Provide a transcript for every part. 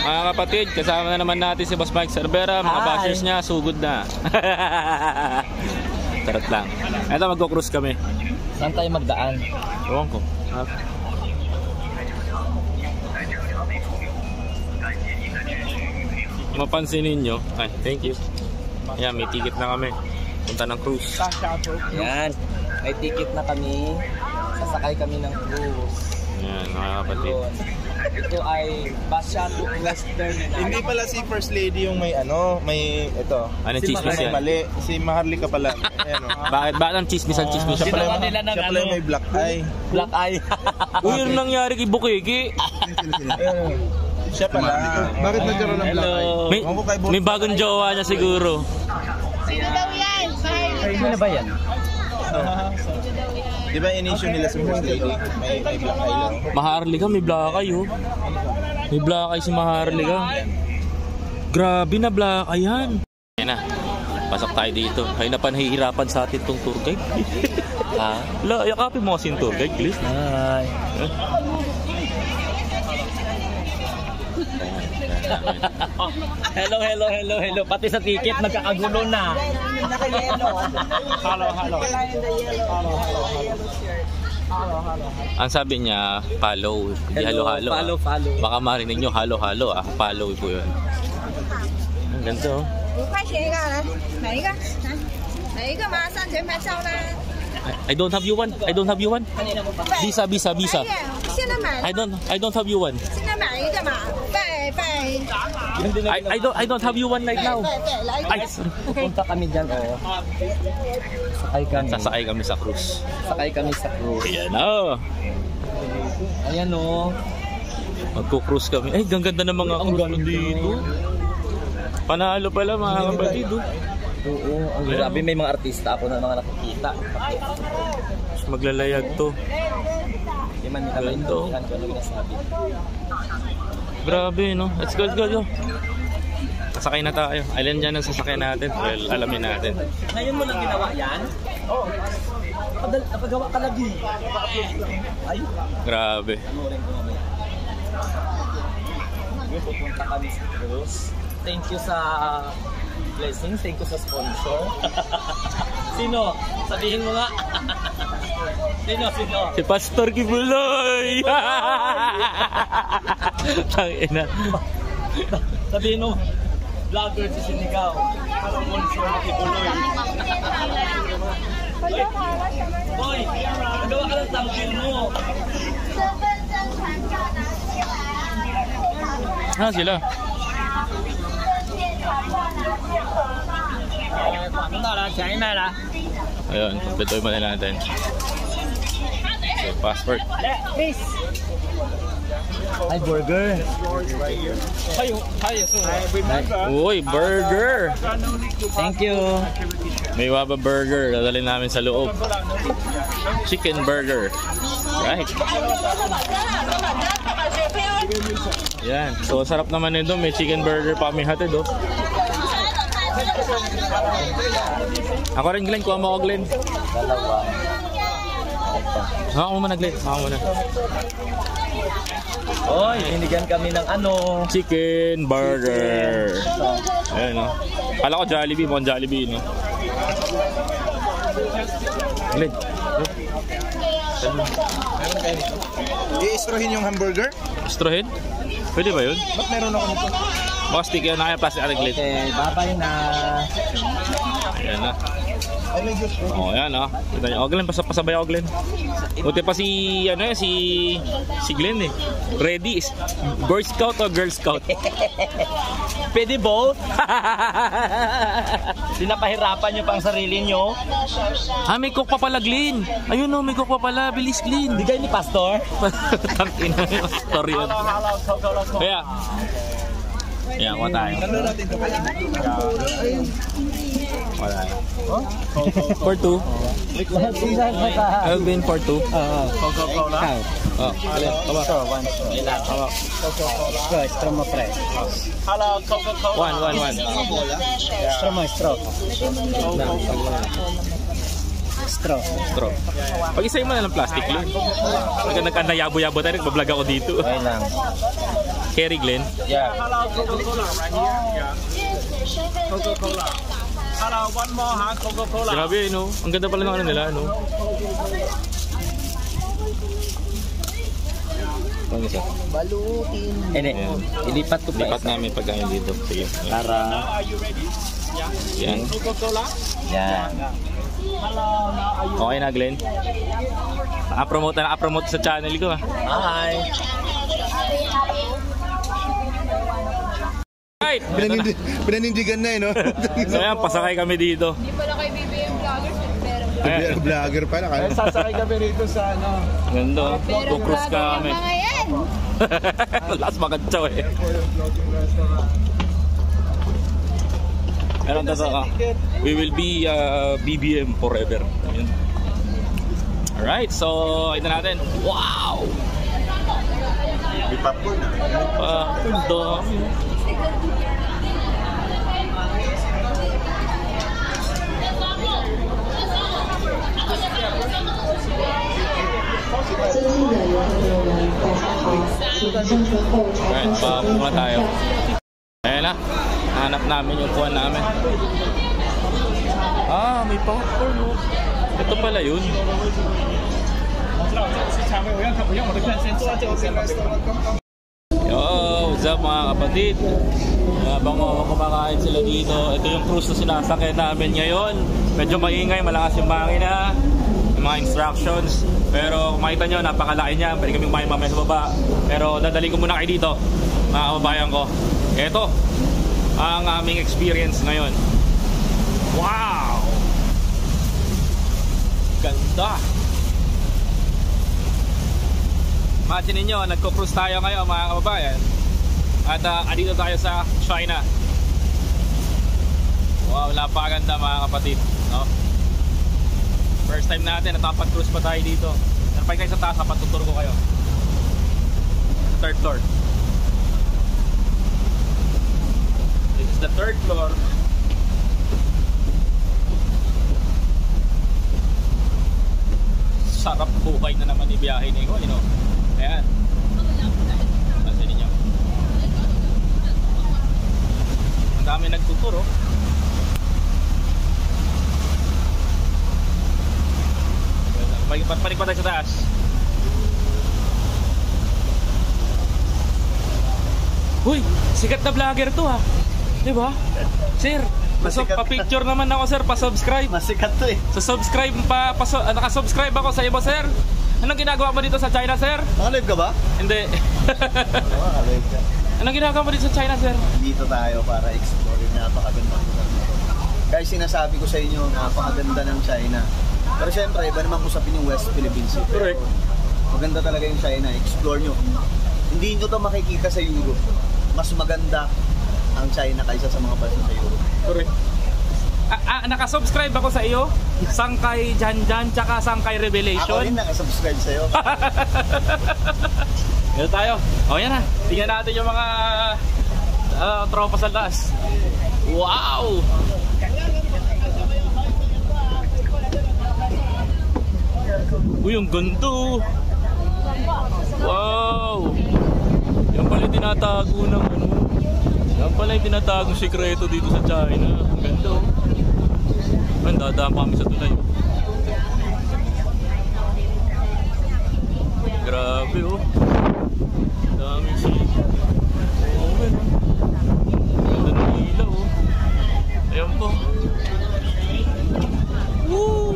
Mga kapatid, kasama na naman natin si Boss Mike Cervera. Mga bashers niya, sugod na. Tarot lang. Ito, magko-cruise kami. Saan tayo magdaan? Ewan ko. Mapansin ninyo. Ay, thank you. Ayan, may ticket na kami. Punta ng cruise. Yan. May ticket na kami. Sasakay kami ng cruise. Ayan, mga kapatid. Ito ay Basyato Western. Hindi pala si First Lady yung may ano, may ito. Ano Si chismis yan? mali. Si Maharlika pala. Ayan o. Bakit ang chismisan? Siya pala, nila ng siya pala yung may black eye. Black eye. Uy, yung nangyari kay Bukiki. Siya pala. Bakit nagkaroon ng black eye? May bagong jowa niya siguro. Sino daw yan? Sino ba yan? Di ba in-issue nila si First Lady? May black eye lang. Maharlika, may black eye oh. May black eye si Maharlika. Grabe na black eye yan. Ayan na. Pasok tayo dito. Kayo na pa nahihirapan sa atin tong tour guide. Ha? La, yakapin mo kasi yung tour guide, please. Hi. Hello. Pati sa ticket nagkakagulo na. Hello. Ang sabi niya, follow. Hindi halo-halo. Follow. Baka marinig nyo, halo-halo ah. Follow po yun. Ang ganda oh. 5块钱一个，来买一个，来买一个嘛，上前拍照啦。 I don't have you one. Visa. 现在买， I don't have you one. 现在买一个嘛，拜。 I don't have you one right now. 对，来一 Ay, 个。 Pupunta kami dyan, oh. sasakay kami sa cruise. Sakay kami sa cruise. Ayan oh. Ayan, oh. Magko-cruise kami. Ay, ganda ng mga cruise dito. Panalo pala mga kapatid oh. Oo, ang grabe, may mga artista ako na mga nakikita. Maglalayag to. Hindi man nila maintindihan kung ano ginasabi. Grabe no. Let's go. Sasakay na tayo. Alin dyan ang sasakay natin? Well, alamin natin. Ngayon mo lang ginawa yan? Oo. Napagawa ka lagi. Ay. Grabe. Pupunta kami sa cruise. Thank you sa blessings. Thank you sa sponsor. Sino? Sabihin mo nga. Sino? Si Pastor Kibuloy. Tangina. Sabihin mo, vlogger si Sinigaw. Sponsor ni Kibuloy. Boy, nagawa ka ng thumbnail mo. Sila. Ayun, kompleto yung manila natin. So, passport. Hi, burger. Uy, burger! Thank you. May waba burger. Dadalhin namin sa loob. Chicken burger. Right. Yan. So, sarap naman nito. May chicken burger pa kami hatid, oh. Ako rin, Glenn. Kuha mo ako, Glenn. Dalawa. Ako muna, Glenn. Ako muna. Oy, binigyan kami ng ano? Chicken burger. Ayan, no? Kala ko Jollibee. Mukhang Jollibee, no? Glenn. I-istrohin yung hamburger? Strahin? Pwede ba yun? Ba't meron ako nito? Baka stick yan. Naka-plastic ang Glenn. Okay, bye-bye na. Ayan na. Ay, may juice po. Oh, ayan ah. Kita niyo. Oh, Glenn, pasabay ako, Glenn. Buti pa si si Glenn eh. Ready is Boy Scout o Girl Scout? Pwede both? Sinapahirapan nyo pang sarili nyo? Ah, may cook pa pala, Glenn. Ayun no, may cook pa pala. Bilis, Glenn. Di kayo ni Pastor? Tangina yung story yun. Kaya, ayan, kuha tayo. Wala. For two. Alvin for two. Coca-Cola. Oh, alin. Tama. Coca-Cola. Straw mo, pre. Hello, Coca-Cola. One. Straw mo, straw. Straw. Pag-isayin mo na ng plastic lang. Nagkandayabo-yabo tayo, nagbablog ako dito. Okay lang. Kerry Glen. Yeah. Hello, Coca-Cola right here. Yeah. Coca-Cola. Hello, one more, ha? Coca-Cola. Grabe, no? Ang ganda pala ng ano nila, no? Pang isa. Balutin. Ilipat ko pa. Lipat namin pagkain dito. Sige. Para. Are you ready? Yan. Coca-Cola. Yan. Hello, now are you Okay na, Glenn. Naka-promote sa channel ko, ha? Hi. Right! Pinanindigan na eh, no? So yan, pasakay kami dito. Hindi pala kay BBM Vloggers, pero Ayan. Vlogger pala. sasakay kami rito sa ano? Ganda. Kukrus kami. mga yan. Last makatsaw eh. Meron na sa we will be BBM forever. Ayun. Alright, so ito natin. Wow! May popcorn na. Dami. Alright, papunga tayo. Ayan na, hanap namin yung kuha namin. May popcorn, no? Ito pala yun. Yo, what's up mga kapatid? Habang kumakain sila dito, ito yung cruise na sinasakay namin ngayon. Medyo maingay, malakas yung makina, yung mga instructions. Pero kung makita nyo, napakalaki niya. Pwede kami kumain mamaya sa baba. Pero dadali ko muna kayo dito, mga kababayan ko. Ito ang aming experience ngayon. Wow! Ganda! Imagine ninyo, nagko-cruise tayo ngayon mga kababayan. At andito tayo sa China. Wow, napakaganda mga kapatid, no? First time natin, natapag-cruise pa tayo dito. Narapay kayo sa taas, patuturo ko kayo. Third floor. This is the third floor. Sarap buhay na naman ibiyahe ni ko, you know. Ayan. Pansin ninyo. Ang dami nagtuturo. Panik pa tayo sa taas. Uy, sikat na vlogger to ha. Diba? Sir, pa-picture naman ako sir, pa-subscribe. Masikat to eh. Sa subscribe naka-subscribe ako sa iyo sir. Anong ginagawa mo dito sa China sir? Nakalive ka ba? Hindi. Nakalive ka. Anong ginagawa mo dito sa China sir? Dito tayo para explore yung napakaganda ng lugar. Guys, sinasabi ko sa inyo, napakaganda ng China. Pero syempre, iba naman usapin yung West Philippines. Correct. Maganda talaga yung China, explore nyo. Hindi nyo to makikita sa Europe. Mas maganda ang China kaysa sa mga bansa sa Europe. Correct. Nakasubscribe ako sa iyo. Sangkay Janjan tsaka Sangkay Revelation. Ako rin nakasubscribe sa'yo. Ito tayo. O yan na. Tingnan natin yung mga tropa sa taas. Wow! Uy, ang ganto. Wow! Yan pala yung tinatago ng ano. Yan pala yung tinatagong sikreto dito sa China. Ang ganda. Ang dadaan pa kami sa tulay. Grabe oh. Dami siya. Okay no. Ganda ng ilaw oh. Ayan po. Woo!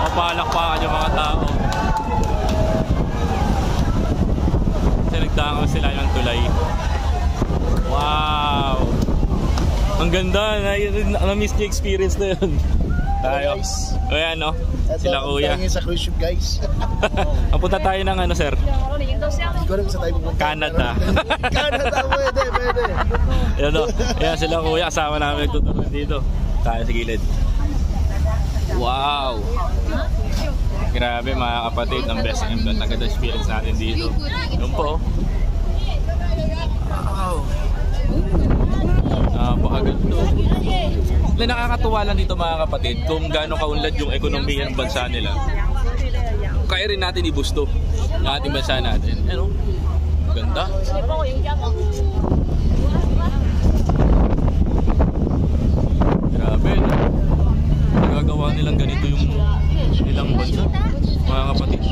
Mapalakpakan yung mga tao. Kasi nagdangaw sila ng tulay. Wow! Ang ganda! Na-miss niyo experience na yun. Tayo. O yan no? Sila kuya. Sa cruise ship guys. Mapunta tayo ng ano sir? Hindi ko rin sa tayo pumunta. Canada. Canada, pwede. Yan o. Yan sila kuya. Kasama namin nagtuturo dito. Tayo sa gilid. Wow! Grabe mga kapatid. Ang best and naganda experience natin dito. Yun po. Wow! Napakaganda. Nakakatuwa lang dito mga kapatid kung gaano kaunlad yung ekonomiya ng bansa nila kaya rin natin ibusto ng ating bansa natin. Ano? Ganda. Grabe, no? Nagagawa nilang ganito yung ilang bansa, mga kapatid.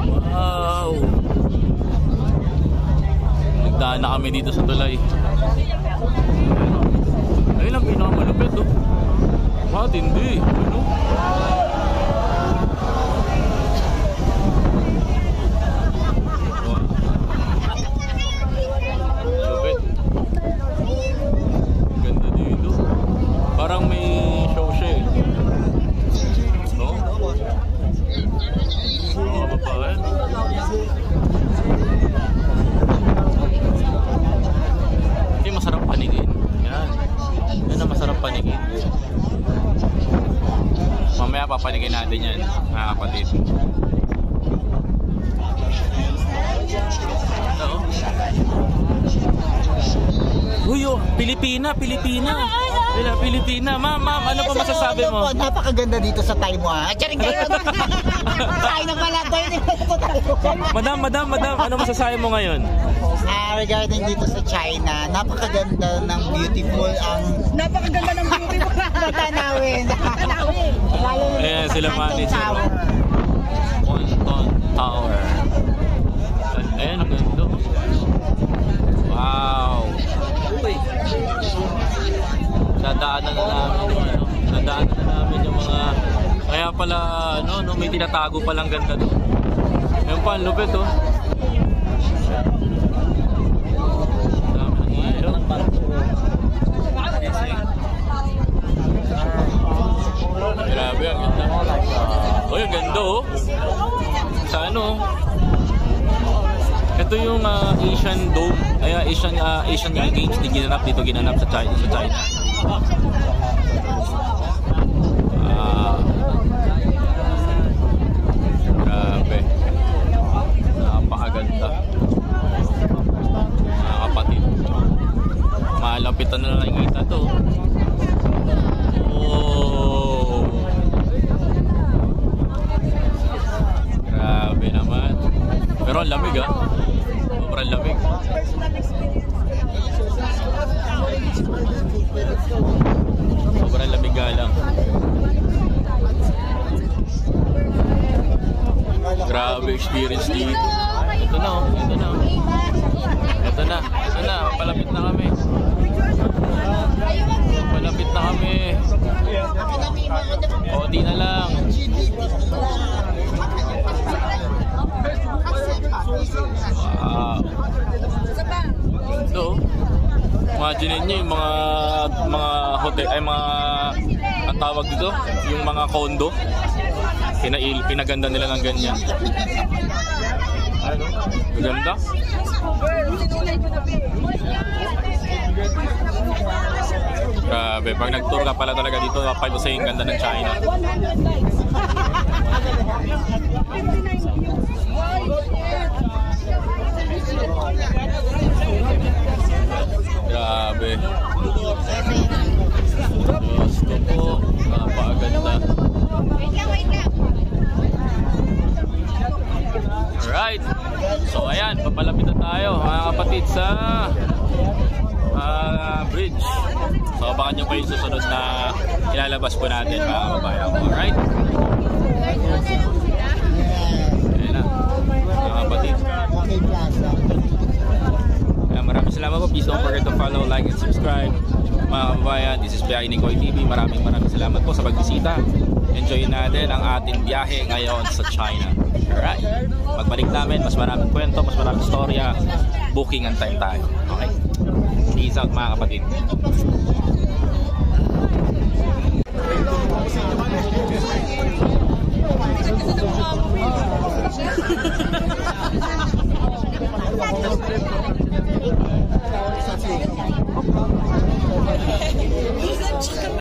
Wow! Nagdaan na kami dito sa tulay. Ayun ang pinakamalupit, oh. Matindi. Ano? Malupit. Ganda dito. Parang may show siya eh. No? Mga babae. Hindi masarap panigin. Yan. Yan ang masarap panigin. Mamaya papanigin natin yan, mga kapatid. Ito. Uy, oh, Pilipina. Pilipina. Ma'am, ano pa masasabi mo? Napakaganda dito sa Taiwan. Charing kayo. China pala to. Madam, ano masasabi mo ngayon? Regarding dito sa China, napakaganda ng beautiful napakaganda ng beautiful tanawin. Ayan sila Manny Tower. Quanton Tower. Ayan, ang ganda. Wow. Nadaanan na namin yung mga, kaya pala may tinatago palang ganda doon. Yung pa, ang lupit, oh. Grabe, ang ganda. Oh, yung ganda, oh. Sa ano? Ito yung Asian Dome. Asian Games na ginanap sa China. Grabe. Napakaganda. Mga kapatid. Malapitan na nakikita to. Oh. Grabe naman. Pero ang lamig, ah. Sobrang lamig. Sobrang lamig nga lang. Grabe experience dito. Ito na. Palapit na kami. O, di na lang. Wow. Ito, imagine niyo yung mga hotel, ang tawag dito, yung mga condo, pinaganda nila ng ganyan. Ganda. Grabe, pag nag-tour ka pala talaga dito, kapag sa yung ganda ng China. Grabe. Gusto po, napakaganda. Alright. So ayan, papalapit na tayo mga kapatid sa bridge. So abangan nyo pa yung susunod na ilalabas po natin mga kababayan. Alright. Ayan na mga kapatid. Maraming salamat po. Please don't forget to follow, like, and subscribe mga kababayan. This is Biyahe ni Koy TV. Maraming salamat po sa pagbisita. Enjoy natin ang ating biyahe ngayon sa China. Alright. Pagbalik namin, mas maraming kwento, mas maraming storya. Booking and time tayo. Okay? Peace out mga kapatid.